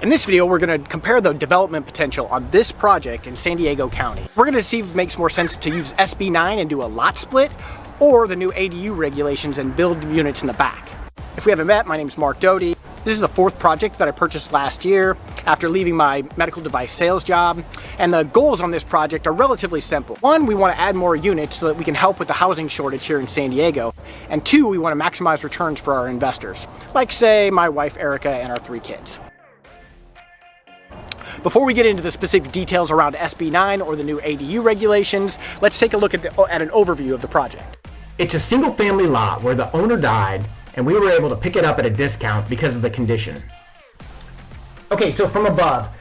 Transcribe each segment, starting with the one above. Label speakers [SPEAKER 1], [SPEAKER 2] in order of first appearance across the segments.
[SPEAKER 1] In this video, we're going to compare the development potential on this project in San Diego County. We're going to see if it makes more sense to use SB9 and do a lot split, or the new ADU regulations and build units in the back. If we haven't met, my name is Mark Doty. This is the fourth project that I purchased last year after leaving my medical device sales job. And the goals on this project are relatively simple. One, we want to add more units so that we can help with the housing shortage here in San Diego. And two, we want to maximize returns for our investors, like say my wife Erica and our 3 kids. Before we get into the specific details around SB9 or the new ADU regulations, let's take a look at an overview of the project.
[SPEAKER 2] It's a single family lot where the owner died and we were able to pick it up at a discount because of the condition. Okay, so from above,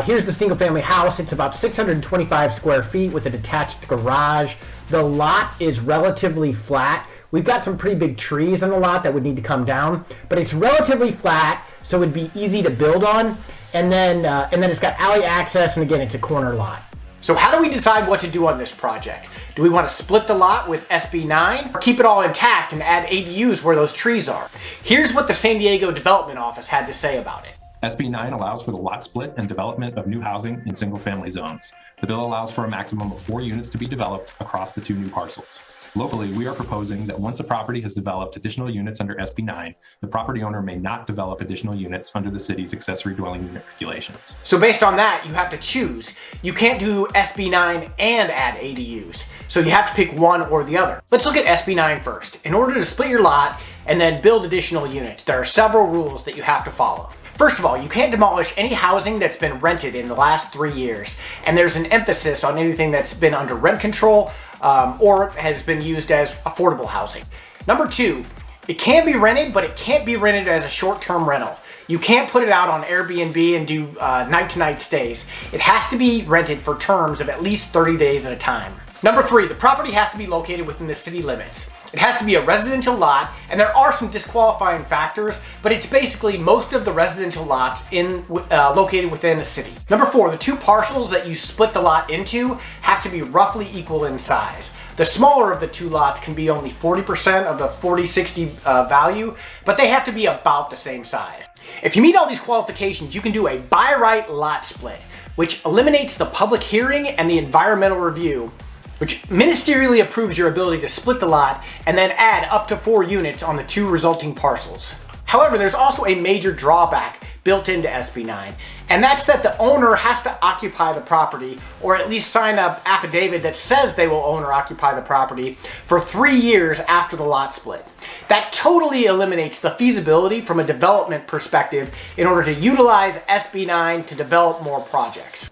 [SPEAKER 2] here's the single family house. It's about 625 square feet with a detached garage. The lot is relatively flat. We've got some pretty big trees on the lot that would need to come down, but it's relatively flat, so it'd be easy to build on. And then it's got alley access, and again, it's a corner lot.
[SPEAKER 1] So how do we decide what to do on this project? Do we want to split the lot with SB9 or keep it all intact and add ADUs where those trees are? Here's what the San Diego Development Office had to say about it.
[SPEAKER 3] SB9 allows for the lot split and development of new housing in single-family zones. The bill allows for a maximum of 4 units to be developed across the 2 new parcels. Locally, we are proposing that once a property has developed additional units under SB9, the property owner may not develop additional units under the city's accessory dwelling unit regulations.
[SPEAKER 1] So based on that, you have to choose. You can't do SB9 and add ADUs. So you have to pick one or the other. Let's look at SB9 first. In order to split your lot and then build additional units, there are several rules that you have to follow. First of all, you can't demolish any housing that's been rented in the last 3 years, and there's an emphasis on anything that's been under rent control or has been used as affordable housing. Number 2, it can be rented, but it can't be rented as a short-term rental. You can't put it out on Airbnb and do night-to-night stays. It has to be rented for terms of at least 30 days at a time. Number 3, the property has to be located within the city limits. It has to be a residential lot, and there are some disqualifying factors, but it's basically most of the residential lots located within a city. Number 4, the 2 parcels that you split the lot into have to be roughly equal in size. The smaller of the 2 lots can be only 40% of the 40/60 value, but they have to be about the same size. If you meet all these qualifications, you can do a by right lot split, which eliminates the public hearing and the environmental review, which ministerially approves your ability to split the lot and then add up to 4 units on the 2 resulting parcels. However, there's also a major drawback built into SB9, and that's that the owner has to occupy the property, or at least sign an affidavit that says they will own or occupy the property for 3 years after the lot split. That totally eliminates the feasibility from a development perspective in order to utilize SB9 to develop more projects.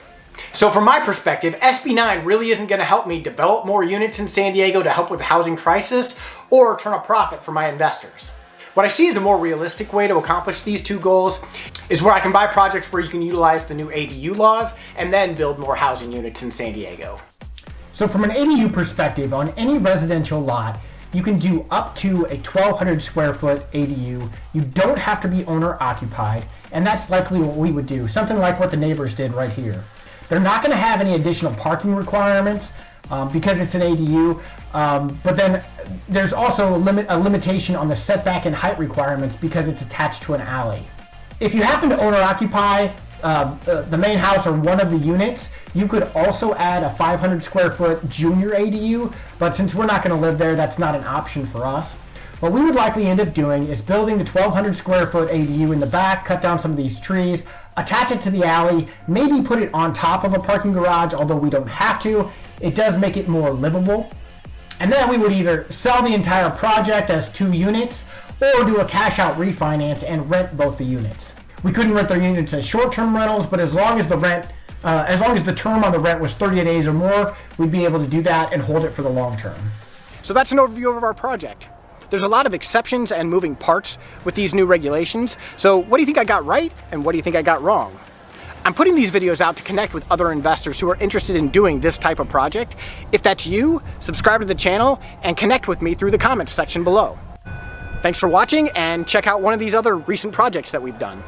[SPEAKER 1] So from my perspective, SB9 really isn't going to help me develop more units in San Diego to help with the housing crisis or turn a profit for my investors. What I see as a more realistic way to accomplish these 2 goals is where I can buy projects where you can utilize the new ADU laws and then build more housing units in San Diego.
[SPEAKER 2] So from an ADU perspective, on any residential lot, you can do up to a 1,200 square foot ADU. You don't have to be owner occupied, and that's likely what we would do, something like what the neighbors did right here. They're not going to have any additional parking requirements because it's an ADU, but then there's also a limitation on the setback and height requirements because it's attached to an alley. If you happen to owner occupy the main house or one of the units, you could also add a 500 square foot junior ADU, but since we're not going to live there, that's not an option for us. What we would likely end up doing is building the 1,200 square foot ADU in the back, cut down some of these trees, attach it to the alley, maybe put it on top of a parking garage, although we don't have to. It does make it more livable. And then we would either sell the entire project as 2 units or do a cash out refinance and rent both the units. We couldn't rent the units as short-term rentals, but as long as the term on the rent was 30 days or more, we'd be able to do that and hold it for the long term.
[SPEAKER 1] So that's an overview of our project. There's a lot of exceptions and moving parts with these new regulations. So what do you think I got right and what do you think I got wrong? I'm putting these videos out to connect with other investors who are interested in doing this type of project. If that's you, subscribe to the channel and connect with me through the comments section below. Thanks for watching, and check out one of these other recent projects that we've done.